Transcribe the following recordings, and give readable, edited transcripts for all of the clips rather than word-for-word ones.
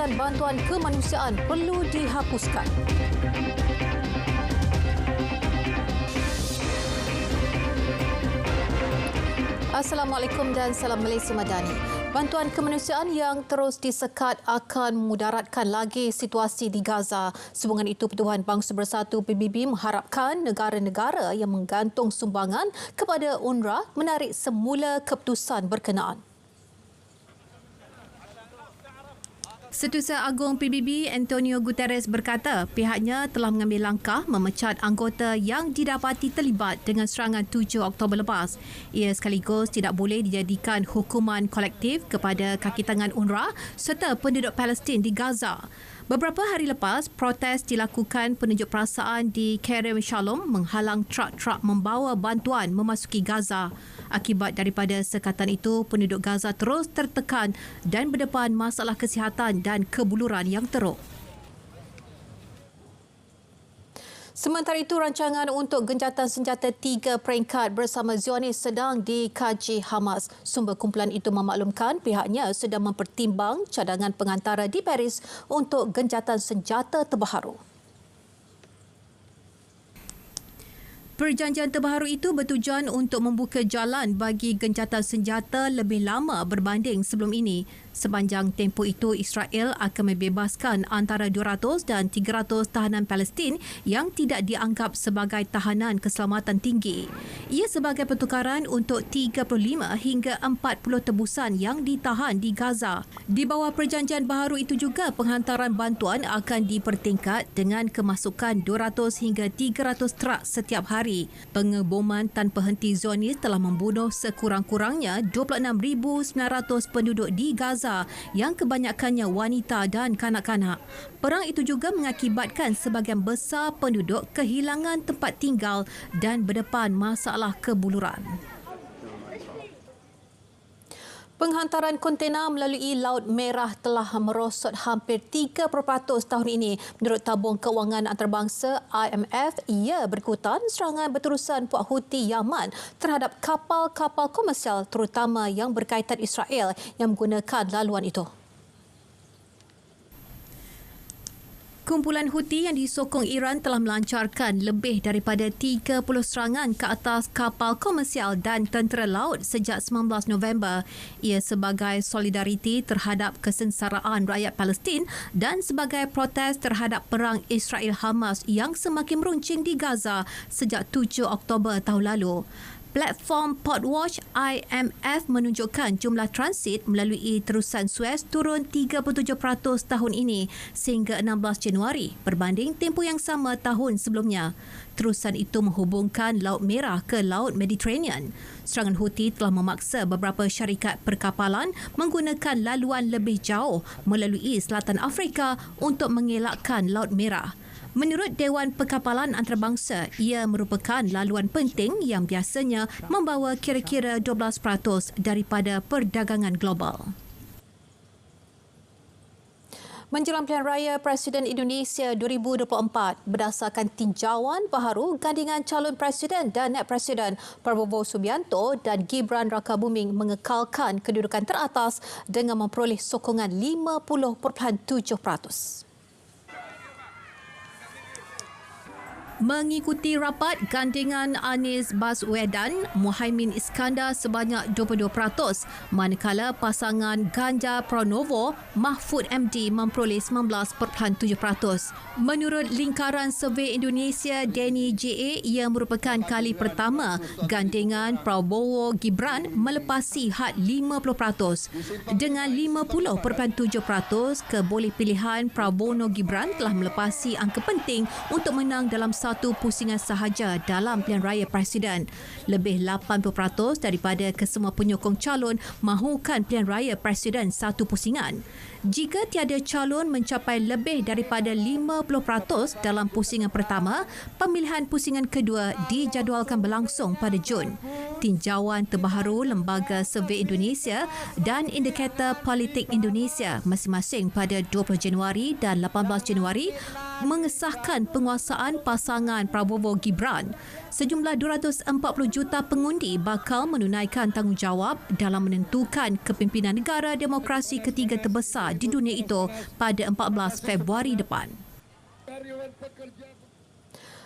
Jabatan Bantuan Kemanusiaan perlu dihapuskan. Assalamualaikum dan salam Malaysia Madani. Bantuan kemanusiaan yang terus disekat akan memudaratkan lagi situasi di Gaza. Sehubungan itu, Pertubuhan Bangsa Bersatu PBB mengharapkan negara-negara yang menggantung sumbangan kepada UNRWA menarik semula keputusan berkenaan. Setiausaha Agung PBB Antonio Guterres berkata pihaknya telah mengambil langkah memecat anggota yang didapati terlibat dengan serangan 7 Oktober lepas. Ia sekaligus tidak boleh dijadikan hukuman kolektif kepada kaki tangan UNRWA serta penduduk Palestin di Gaza. Beberapa hari lepas, protes dilakukan penunjuk perasaan di Kerem Shalom menghalang trak-trak membawa bantuan memasuki Gaza. Akibat daripada sekatan itu, penduduk Gaza terus tertekan dan berdepan masalah kesihatan dan kebuluran yang teruk. Sementara itu, rancangan untuk gencatan senjata 3 peringkat bersama Zionis sedang dikaji Hamas. Sumber kumpulan itu memaklumkan pihaknya sedang mempertimbang cadangan pengantara di Paris untuk gencatan senjata terbaru. Perjanjian terbaru itu bertujuan untuk membuka jalan bagi gencatan senjata lebih lama berbanding sebelum ini. Sepanjang tempoh itu, Israel akan membebaskan antara 200 dan 300 tahanan Palestin yang tidak dianggap sebagai tahanan keselamatan tinggi. Ia sebagai pertukaran untuk 35 hingga 40 tebusan yang ditahan di Gaza. Di bawah perjanjian baharu itu juga, penghantaran bantuan akan dipertingkat dengan kemasukan 200 hingga 300 trak setiap hari. Pengeboman tanpa henti Zionis telah membunuh sekurang-kurangnya 26,900 penduduk di Gaza yang kebanyakannya wanita dan kanak-kanak. Perang itu juga mengakibatkan sebahagian besar penduduk kehilangan tempat tinggal dan berdepan masalah kebuluran. Penghantaran kontena melalui Laut Merah telah merosot hampir 3% tahun ini. Menurut tabung kewangan antarabangsa IMF, ia berikutan serangan berterusan Puak Houthi Yaman terhadap kapal-kapal komersial terutama yang berkaitan Israel yang menggunakan laluan itu. Kumpulan Houthi yang disokong Iran telah melancarkan lebih daripada 30 serangan ke atas kapal komersial dan tentera laut sejak 19 November. Ia sebagai solidariti terhadap kesengsaraan rakyat Palestin dan sebagai protes terhadap perang Israel-Hamas yang semakin meruncing di Gaza sejak 7 Oktober tahun lalu. Platform Portwatch IMF menunjukkan jumlah transit melalui terusan Suez turun 37% tahun ini sehingga 16 Januari berbanding tempoh yang sama tahun sebelumnya. Terusan itu menghubungkan Laut Merah ke Laut Mediterranean. Serangan Houthi telah memaksa beberapa syarikat perkapalan menggunakan laluan lebih jauh melalui selatan Afrika untuk mengelakkan Laut Merah. Menurut Dewan Perkapalan Antarabangsa, ia merupakan laluan penting yang biasanya membawa kira-kira 12% daripada perdagangan global. Menjelang pilihan raya Presiden Indonesia 2024, berdasarkan tinjauan baharu, gandingan calon Presiden dan Naib Presiden Prabowo Subianto dan Gibran Rakabuming mengekalkan kedudukan teratas dengan memperoleh sokongan 50.7%. Mengikuti rapat, gandingan Anies Baswedan, Muhaimin Iskandar sebanyak 22%, manakala pasangan Ganjar Pranowo, Mahfud MD memperoleh 19.7%. Menurut Lingkaran Survey Indonesia Deni JA, ia merupakan kali pertama gandingan Prabowo Gibran melepasi had 50%. Dengan 50.7%, keboleh pilihan Prabowo Gibran telah melepasi angka penting untuk menang dalam satu pusingan sahaja dalam pilihan raya Presiden. Lebih 80% daripada kesemua penyokong calon mahukan pilihan raya Presiden satu pusingan. Jika tiada calon mencapai lebih daripada 50% dalam pusingan pertama, pemilihan pusingan kedua dijadualkan berlangsung pada Jun. tinjauan terbaru Lembaga Survey Indonesia dan Indikator Politik Indonesia masing-masing pada 20 Januari dan 18 Januari mengesahkan penguasaan pasangan Prabowo Gibran. Sejumlah 240 juta pengundi bakal menunaikan tanggungjawab dalam menentukan kepimpinan negara demokrasi ketiga terbesar di dunia itu pada 14 Februari depan.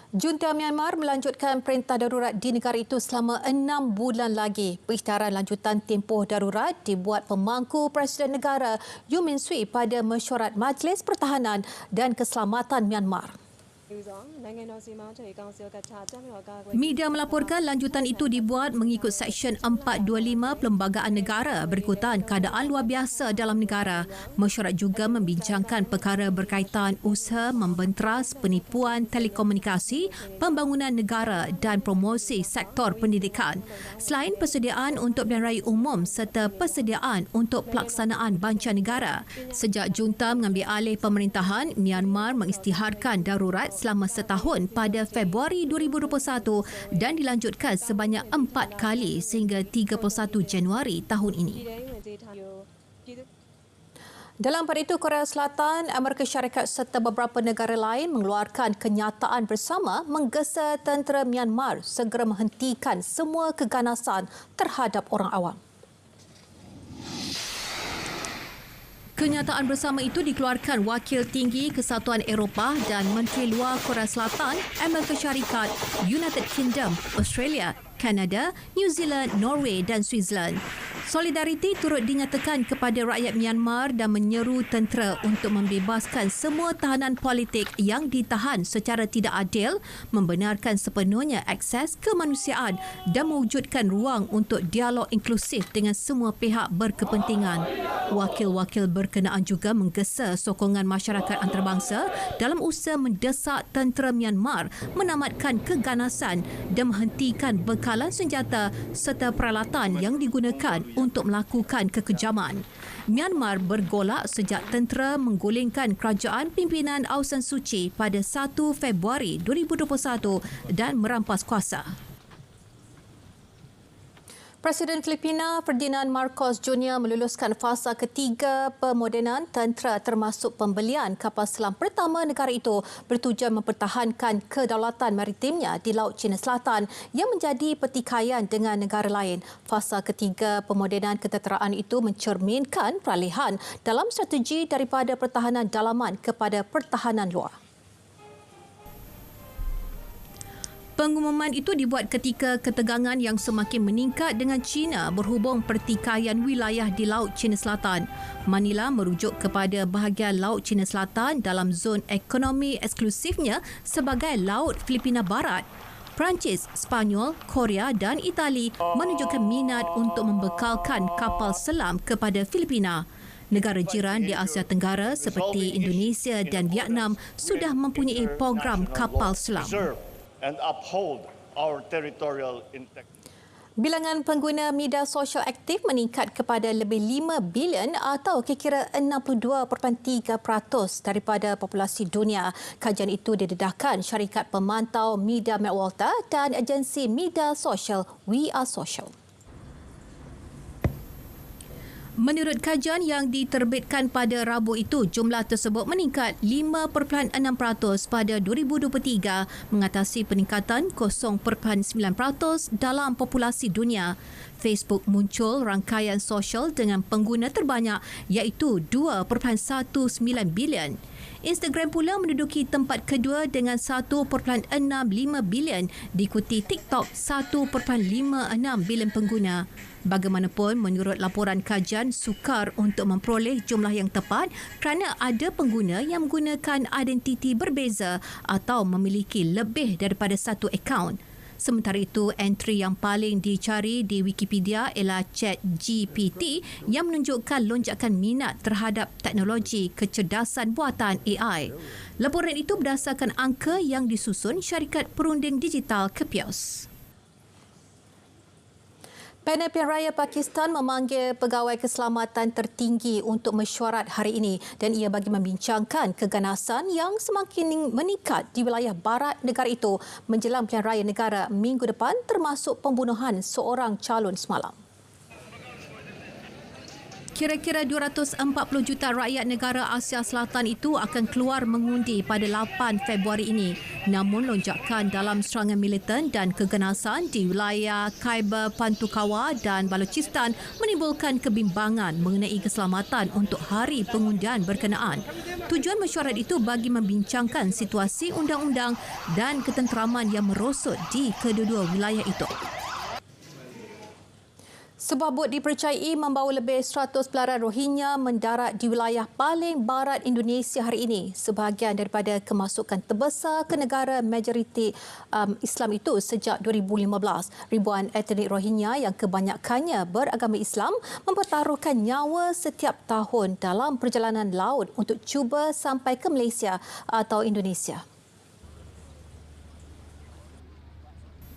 Junta Myanmar melanjutkan perintah darurat di negara itu selama 6 bulan lagi. Pengisytiharan lanjutan tempoh darurat dibuat pemangku Presiden Negara U Min Swee pada mesyuarat Majlis Pertahanan dan Keselamatan Myanmar. Media melaporkan lanjutan itu dibuat mengikut Seksyen 425 Perlembagaan Negara berikutan keadaan luar biasa dalam negara. Mesyuarat juga membincangkan perkara berkaitan usaha membenteras penipuan telekomunikasi, pembangunan negara dan promosi sektor pendidikan. Selain persediaan untuk pilihan raya umum serta persediaan untuk pelaksanaan banca negara. Sejak junta mengambil alih pemerintahan, Myanmar mengisytiharkan darurat selama setahun pada Februari 2021 dan dilanjutkan sebanyak 4 kali sehingga 31 Januari tahun ini. Dalam pada itu, Korea Selatan, Amerika Syarikat serta beberapa negara lain mengeluarkan kenyataan bersama menggesa tentera Myanmar segera menghentikan semua keganasan terhadap orang awam. Kenyataan bersama itu dikeluarkan Wakil Tinggi Kesatuan Eropah dan Menteri Luar Korea Selatan, Amerika Syarikat, United Kingdom, Australia, Kanada, New Zealand, Norway dan Switzerland. Solidariti turut dinyatakan kepada rakyat Myanmar dan menyeru tentera untuk membebaskan semua tahanan politik yang ditahan secara tidak adil, membenarkan sepenuhnya akses kemanusiaan dan mewujudkan ruang untuk dialog inklusif dengan semua pihak berkepentingan. Wakil-wakil berkenaan juga menggesa sokongan masyarakat antarabangsa dalam usaha mendesak tentera Myanmar menamatkan keganasan dan menghentikan bekalan senjata serta peralatan yang digunakan untuk melakukan kekejaman. Myanmar bergolak sejak tentera menggulingkan kerajaan pimpinan Aung San Suu Kyi pada 1 Februari 2021 dan merampas kuasa. Presiden Filipina Ferdinand Marcos Jr. meluluskan fasa ketiga pemodenan tentera termasuk pembelian kapal selam pertama negara itu bertujuan mempertahankan kedaulatan maritimnya di Laut Cina Selatan yang menjadi pertikaian dengan negara lain. Fasa ketiga pemodenan ketenteraan itu mencerminkan peralihan dalam strategi daripada pertahanan dalaman kepada pertahanan luar. Pengumuman itu dibuat ketika ketegangan yang semakin meningkat dengan China berhubung pertikaian wilayah di Laut Cina Selatan. Manila merujuk kepada bahagian Laut Cina Selatan dalam zon ekonomi eksklusifnya sebagai Laut Filipina Barat. Perancis, Sepanyol, Korea dan Itali menunjukkan minat untuk membekalkan kapal selam kepada Filipina. Negara jiran di Asia Tenggara seperti Indonesia dan Vietnam sudah mempunyai program kapal selam. And uphold our territorial integrity. Bilangan pengguna media sosial aktif meningkat kepada lebih 5 bilion atau kira-kira 62.3% daripada populasi dunia. Kajian itu didedahkan syarikat pemantau media McWalter dan agensi media sosial We Are Social. Menurut kajian yang diterbitkan pada Rabu itu, jumlah tersebut meningkat 5.6% pada 2023 mengatasi peningkatan 0.9% dalam populasi dunia. Facebook muncul rangkaian sosial dengan pengguna terbanyak iaitu 2.19 bilion. Instagram pula menduduki tempat kedua dengan 1.65 bilion, diikuti TikTok 1.56 bilion pengguna. Bagaimanapun, menurut laporan kajian, sukar untuk memperoleh jumlah yang tepat kerana ada pengguna yang menggunakan identiti berbeza atau memiliki lebih daripada satu akaun. Sementara itu, entry yang paling dicari di Wikipedia ialah ChatGPT yang menunjukkan lonjakan minat terhadap teknologi kecerdasan buatan AI. Laporan itu berdasarkan angka yang disusun syarikat perunding digital Kepios. Panel Pilihan Raya Pakistan memanggil pegawai keselamatan tertinggi untuk mesyuarat hari ini dan ia bagi membincangkan keganasan yang semakin meningkat di wilayah barat negara itu menjelang pilihan raya negara minggu depan termasuk pembunuhan seorang calon semalam. Kira-kira 240 juta rakyat negara Asia Selatan itu akan keluar mengundi pada 8 Februari ini. Namun lonjakan dalam serangan militan dan keganasan di wilayah Khyber Pakhtunkhwa dan Balochistan menimbulkan kebimbangan mengenai keselamatan untuk hari pengundian berkenaan. Tujuan mesyuarat itu bagi membincangkan situasi undang-undang dan ketenteraman yang merosot di kedua-dua wilayah itu. Sebuah bot dipercayai membawa lebih 100 pelajar Rohingya mendarat di wilayah paling barat Indonesia hari ini. Sebahagian daripada kemasukan terbesar ke negara majoriti Islam itu sejak 2015. Ribuan etnik Rohingya yang kebanyakannya beragama Islam mempertaruhkan nyawa setiap tahun dalam perjalanan laut untuk cuba sampai ke Malaysia atau Indonesia.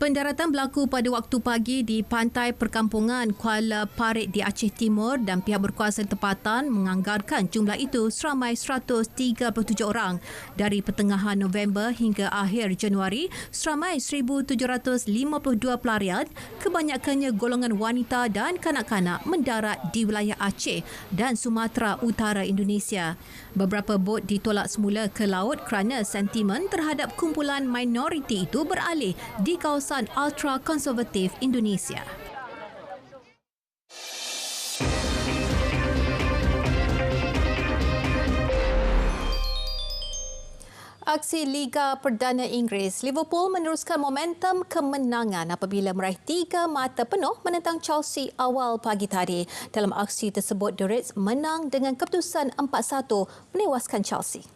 Pendaratan berlaku pada waktu pagi di pantai perkampungan Kuala Parit di Aceh Timur dan pihak berkuasa tempatan menganggarkan jumlah itu seramai 137 orang. Dari pertengahan November hingga akhir Januari, seramai 1,752 pelarian, kebanyakannya golongan wanita dan kanak-kanak mendarat di wilayah Aceh dan Sumatera Utara Indonesia. Beberapa bot ditolak semula ke laut kerana sentimen terhadap kumpulan minoriti itu beralih di kawasan ultra-konservatif Indonesia. Aksi Liga Perdana Inggeris, Liverpool meneruskan momentum kemenangan apabila meraih 3 mata penuh menentang Chelsea awal pagi tadi. Dalam aksi tersebut, The Reds menang dengan keputusan 4-1 menewaskan Chelsea.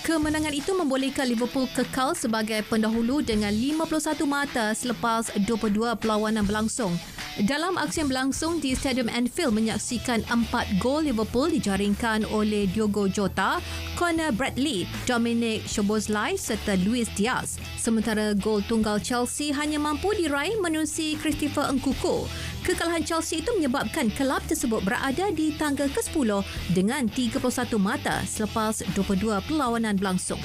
Kemenangan itu membolehkan Liverpool kekal sebagai pendahulu dengan 51 mata selepas 22 perlawanan berlangsung. Dalam aksi yang berlangsung di Stadium Anfield menyaksikan 4 gol Liverpool dijaringkan oleh Diogo Jota, Conor Bradley, Dominic Szoboszlai serta Luis Diaz. Sementara gol tunggal Chelsea hanya mampu diraih menerusi Christopher Nkunku. Kekalahan Chelsea itu menyebabkan kelab tersebut berada di tangga ke-10 dengan 31 mata selepas 22 perlawanan berlangsung.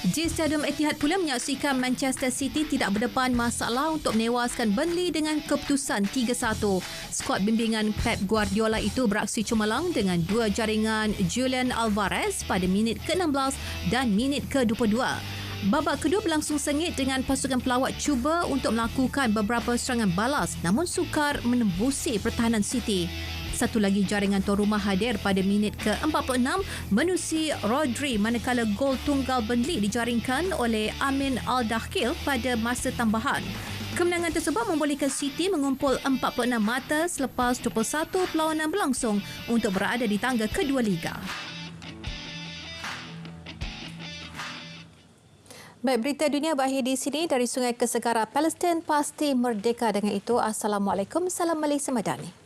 Di Stadium Etihad pula menyaksikan Manchester City tidak berdepan masalah untuk menewaskan Burnley dengan keputusan 3-1. Skuad bimbingan Pep Guardiola itu beraksi cemerlang dengan 2 jaringan Julian Alvarez pada minit ke-16 dan minit ke-22. Babak kedua berlangsung sengit dengan pasukan pelawat cuba untuk melakukan beberapa serangan balas namun sukar menembusi pertahanan City. Satu lagi jaringan tuan rumah hadir pada minit ke-46 menerusi Rodri manakala gol tunggal Burnley dijaringkan oleh Amin Al-Dakhil pada masa tambahan. Kemenangan tersebut membolehkan City mengumpul 46 mata selepas 21 perlawanan berlangsung untuk berada di tangga kedua Liga. Baik, berita dunia berakhir di sini dari Sungai Kesegara Palestin pasti merdeka. Dengan itu, Assalamualaikum, salam Malaysia Madani.